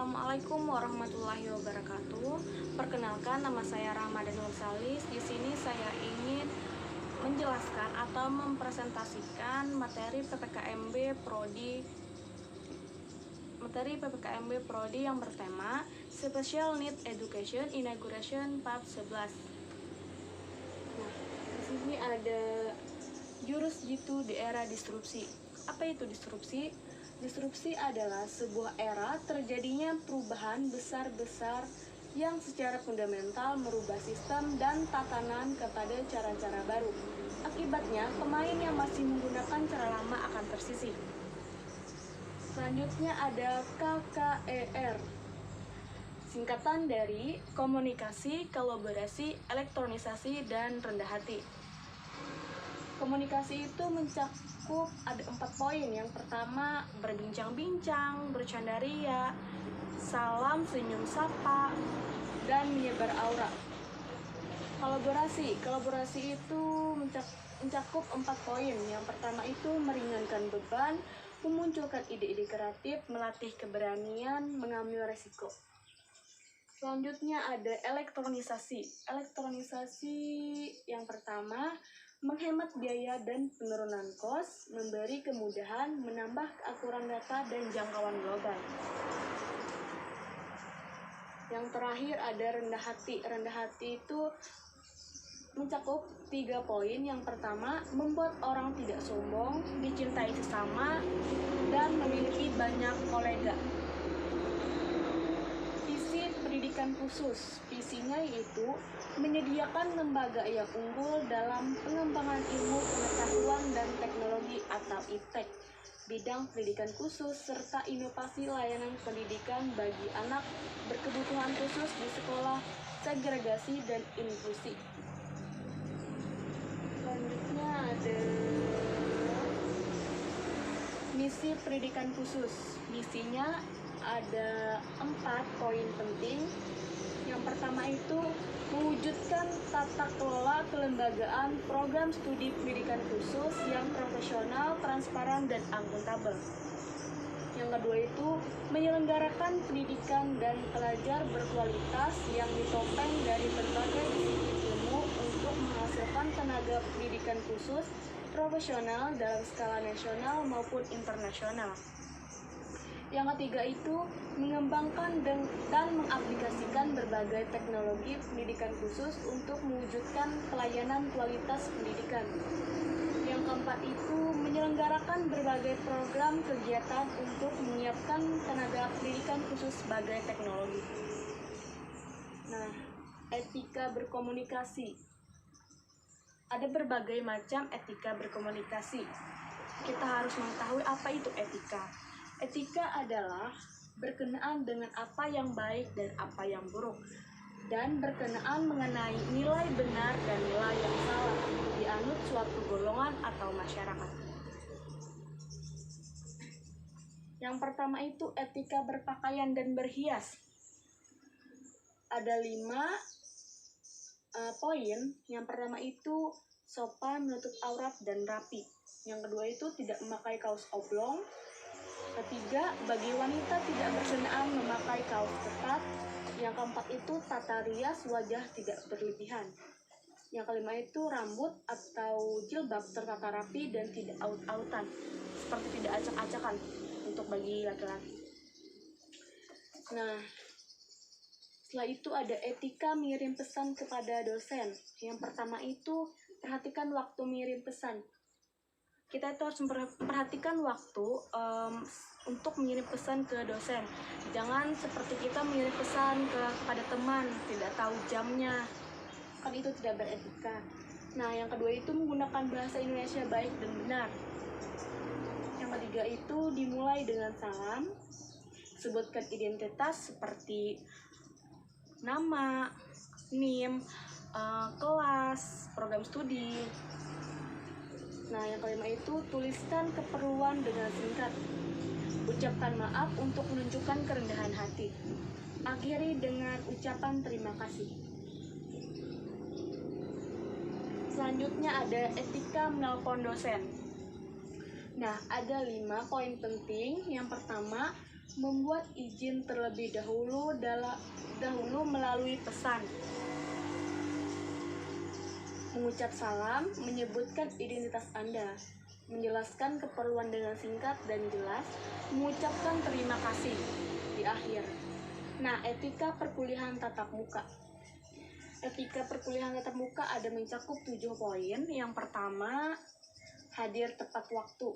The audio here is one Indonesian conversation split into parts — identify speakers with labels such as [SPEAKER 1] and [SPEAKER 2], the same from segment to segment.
[SPEAKER 1] Assalamualaikum warahmatullahi wabarakatuh. Perkenalkan, nama saya Ramadan Nursalis. Di sini saya ingin menjelaskan atau mempresentasikan materi PPKMB Prodi yang bertema Special Need Education Inauguration Part 11. Nah, di sini ada jurus jitu di era disrupsi. Apa itu disrupsi? Disrupsi adalah sebuah era terjadinya perubahan besar-besar yang secara fundamental merubah sistem dan tatanan kepada cara-cara baru. Akibatnya, pemain yang masih menggunakan cara lama akan tersisih. Selanjutnya ada KKER, singkatan dari komunikasi, kolaborasi, elektronisasi, dan rendah hati. Komunikasi itu mencakup ada 4 poin. Yang pertama, berbincang-bincang, bercandaria, salam, senyum, sapa, dan menyebar aura. Kolaborasi itu mencakup 4 poin. Yang pertama itu meringankan beban, memunculkan ide-ide kreatif, melatih keberanian, mengambil resiko. Selanjutnya ada elektronisasi. Elektronisasi yang pertama, menghemat biaya dan penurunan kos, memberi kemudahan, menambah keakuran data dan jangkauan global. Yang terakhir ada rendah hati. Rendah hati itu mencakup 3 poin. Yang pertama, membuat orang tidak sombong, dicintai sesama, dan memiliki banyak kolega. Visi pendidikan khusus. Visinya yaitu menyediakan lembaga yang unggul dalam pengembangan ilmu pengetahuan dan teknologi atau IPTEK, bidang pendidikan khusus, serta inovasi layanan pendidikan bagi anak berkebutuhan khusus di sekolah, segregasi, dan inklusi. Selanjutnya ada misi pendidikan khusus. Misinya ada 4 poin penting. Yang pertama itu mewujudkan tata kelola kelembagaan program studi pendidikan khusus yang profesional, transparan, dan akuntabel. Yang kedua itu menyelenggarakan pendidikan dan pelajar berkualitas yang ditopeng dari berbagai disiplin ilmu untuk menghasilkan tenaga pendidikan khusus profesional dalam skala nasional maupun internasional. Yang ketiga itu mengembangkan dan mengaplikasikan berbagai teknologi pendidikan khusus untuk mewujudkan pelayanan kualitas pendidikan. Yang keempat itu menyelenggarakan berbagai program kegiatan untuk menyiapkan tenaga pendidikan khusus sebagai teknologi. Nah, etika berkomunikasi. Ada berbagai macam etika berkomunikasi. Kita harus mengetahui apa itu etika. Etika adalah berkenaan dengan apa yang baik dan apa yang buruk, dan berkenaan mengenai nilai benar dan nilai yang salah dianut suatu golongan atau masyarakat. Yang pertama itu etika berpakaian dan berhias. Ada 5 poin. Yang pertama itu sopan, menutup aurat, dan rapi. Yang kedua itu tidak memakai kaos oblong. Ketiga, bagi wanita tidak berkenaan memakai kaos ketat. Yang keempat itu tata rias wajah tidak berlebihan. Yang kelima itu rambut atau jilbab tertata rapi dan tidak aut-autan, seperti tidak acak-acakan untuk bagi laki-laki. Nah, setelah itu ada etika mengirim pesan kepada dosen. Yang pertama itu perhatikan waktu mengirim pesan. Kita itu harus memperhatikan waktu untuk mengirim pesan ke dosen. Jangan seperti kita mengirim pesan kepada teman, tidak tahu jamnya. Kan itu tidak beretika. Nah, yang kedua itu menggunakan bahasa Indonesia baik dan benar. Yang ketiga itu dimulai dengan salam. Sebutkan identitas seperti nama, NIM, kelas, program studi. Nah, yang kelima itu tuliskan keperluan dengan singkat. Ucapkan maaf untuk menunjukkan kerendahan hati. Akhiri dengan ucapan terima kasih. Selanjutnya ada etika menelpon dosen. Nah, ada 5 poin penting. Yang pertama, Membuat izin terlebih dahulu melalui pesan. Mengucap salam, menyebutkan identitas Anda, menjelaskan keperluan dengan singkat dan jelas, mengucapkan terima kasih di akhir. Nah, etika perkuliahan tatap muka. Etika perkuliahan tatap muka ada mencakup 7 poin. Yang pertama, hadir tepat waktu.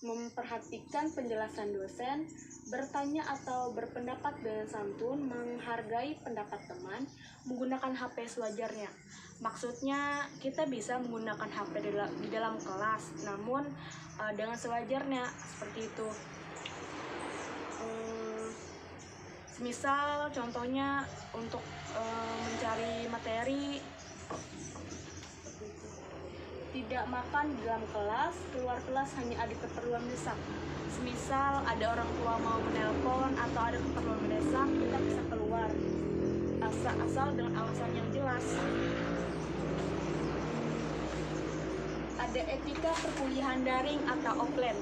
[SPEAKER 1] Memperhatikan penjelasan dosen, bertanya atau berpendapat dengan santun, menghargai pendapat teman, menggunakan HP sewajarnya. Maksudnya kita bisa menggunakan HP di dalam kelas, namun dengan sewajarnya, seperti itu. Semisal contohnya untuk mencari materi, tidak makan di dalam kelas, keluar kelas hanya ada keperluan mendesak. Semisal ada orang tua mau menelpon atau ada keperluan mendesak, kita bisa keluar asal dengan alasan yang jelas. Ada etika perkuliahan daring atau offline.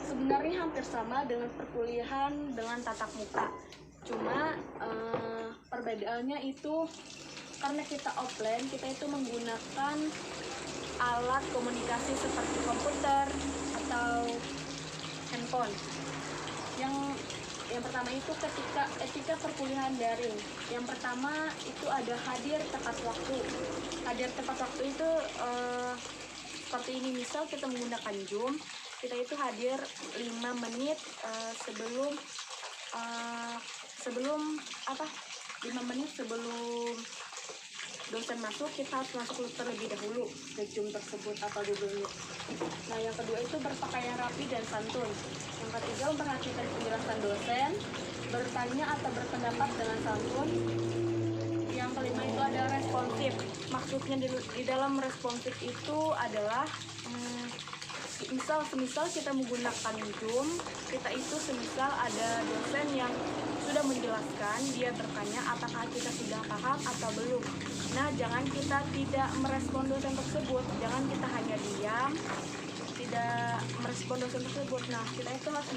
[SPEAKER 1] Sebenarnya hampir sama dengan perkuliahan dengan tatap muka. Cuma perbedaannya itu karena kita offline, kita itu menggunakan alat komunikasi seperti komputer atau handphone. Yang pertama itu ketika etika perkuliahan daring. Yang pertama itu ada hadir tepat waktu. Hadir tepat waktu itu seperti ini, misal kita menggunakan Zoom, kita itu hadir 5 menit sebelum 5 menit sebelum dosen masuk, kita harus masuk terlebih dahulu ke Zoom tersebut atau Google Meet. Nah, yang kedua itu berpakaian rapi dan santun. Yang ketiga, memperhatikan penjelasan dosen, bertanya atau berpendapat dengan santun. Yang kelima itu ada responsif. Maksudnya di dalam responsif itu adalah semisal kita menggunakan Zoom, kita itu semisal ada dosen yang sudah menjelaskan, dia bertanya apakah kita sudah paham atau belum. Nah, jangan kita tidak merespon dosen tersebut, jangan kita hanya diam, tidak merespon dosen tersebut. Nah, kita itu harus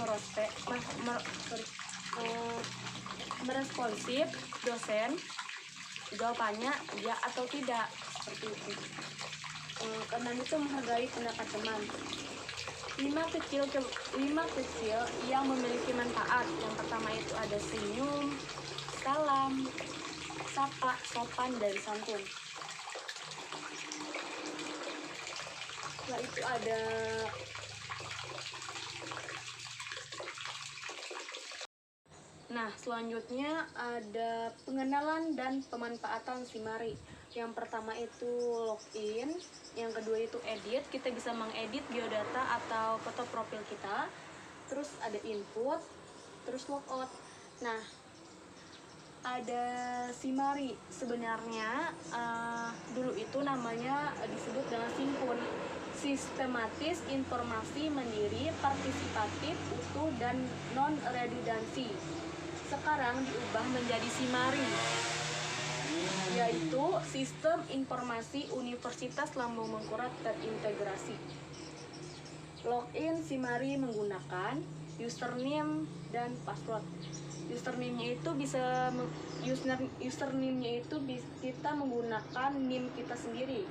[SPEAKER 1] meresponsif dosen, jawabannya ya atau tidak, seperti itu. Karena itu menghargai pendapat teman. 5 kecil yang memiliki manfaat. Yang pertama itu ada senyum, salam, sapa, sopan, dan santun. Setelah itu ada selanjutnya ada pengenalan dan pemanfaatan Simari. Yang pertama itu login, yang kedua itu edit, kita bisa mengedit biodata atau foto profil kita. Terus ada input, terus logout. Nah, ada Simari. Sebenarnya dulu itu namanya disebut dengan Simpun. Sistematis, informasi mandiri, partisipatif, utuh, dan non-redundansi. Sekarang diubah menjadi Simari, yaitu Sistem Informasi Universitas Lambung Mangkurat Terintegrasi. Login Simari menggunakan username dan password. Username-nya itu kita menggunakan NIM kita sendiri.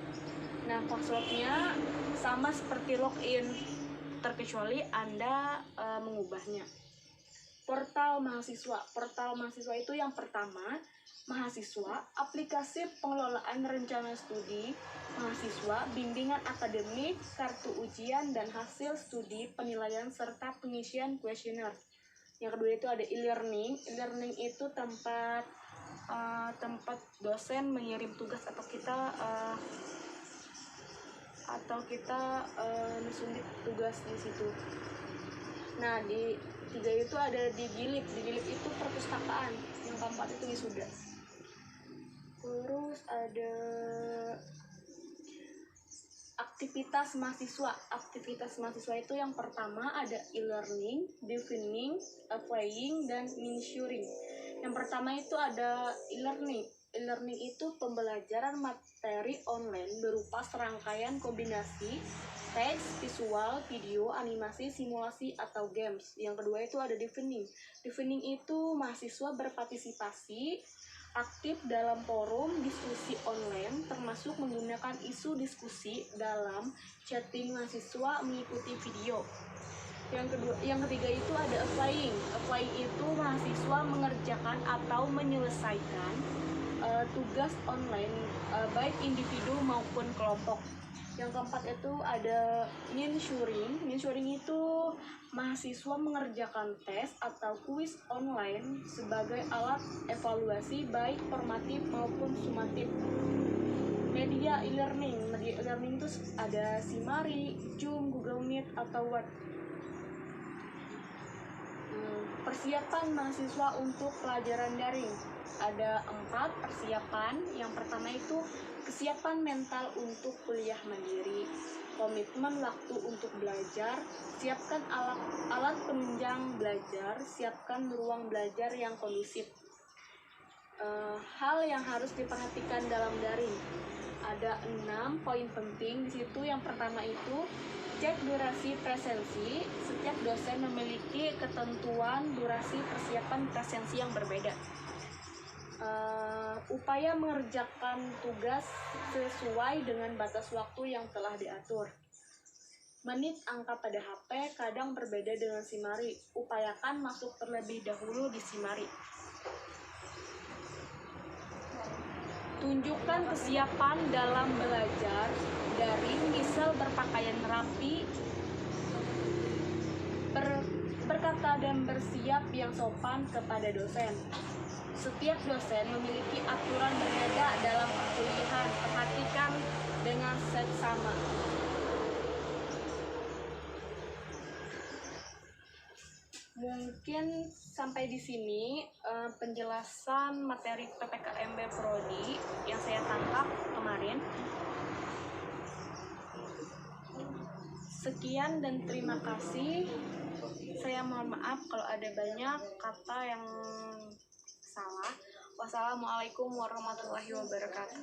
[SPEAKER 1] Nah, passwordnya sama seperti login, terkecuali Anda mengubahnya. Portal mahasiswa. Portal mahasiswa itu yang pertama, mahasiswa, aplikasi pengelolaan rencana studi mahasiswa, bimbingan akademik, kartu ujian, dan hasil studi, penilaian, serta pengisian kuesioner. Yang kedua itu ada e-learning. E-learning itu tempat dosen mengirim tugas atau kita mensundik tugas di situ. Nah, di tiga itu ada Digilib. Digilib itu perpustakaan. Yang keempat itu wisuda. Terus ada aktivitas mahasiswa. Aktivitas mahasiswa itu yang pertama ada e-learning, defining, applying, dan mensuring. Yang pertama itu ada e-learning. E-learning itu pembelajaran materi online berupa serangkaian kombinasi teks, visual, video, animasi, simulasi, atau games. Yang kedua itu ada deepening. Deepening itu mahasiswa berpartisipasi aktif dalam forum diskusi online, termasuk menggunakan isu diskusi dalam chatting mahasiswa mengikuti video. Yang ketiga itu ada applying. Applying itu mahasiswa mengerjakan atau menyelesaikan tugas online baik individu maupun kelompok. Yang keempat itu ada mensuring. Mensuring itu mahasiswa mengerjakan tes atau kuis online sebagai alat evaluasi baik formatif maupun sumatif. Media e-learning. Media e-learning itu ada Simari, Zoom, Google Meet, atau Word. Persiapan mahasiswa untuk pelajaran daring. Ada 4 persiapan. Yang pertama itu kesiapan mental untuk kuliah mandiri, komitmen waktu untuk belajar, siapkan alat penunjang belajar, siapkan ruang belajar yang kondusif. Hal yang harus diperhatikan dalam daring. Ada 6 poin penting di situ. Yang pertama itu cek durasi presensi. Setiap dosen memiliki ketentuan durasi persiapan presensi yang berbeda. Upaya mengerjakan tugas sesuai dengan batas waktu yang telah diatur. Menit angka pada HP kadang berbeda dengan Simari. Upayakan masuk terlebih dahulu di Simari. Tunjukkan kesiapan dalam belajar daring, misal berpakaian rapi, berkata dan bersiap yang sopan kepada dosen. Setiap dosen memiliki aturan berbeda dalam perkuliahan. Perhatikan dengan seksama. Mungkin sampai di sini penjelasan materi PPKMB Prodi yang saya tangkap kemarin. Sekian dan terima kasih. Saya mohon maaf kalau ada banyak kata yang salah. Wassalamualaikum warahmatullahi wabarakatuh.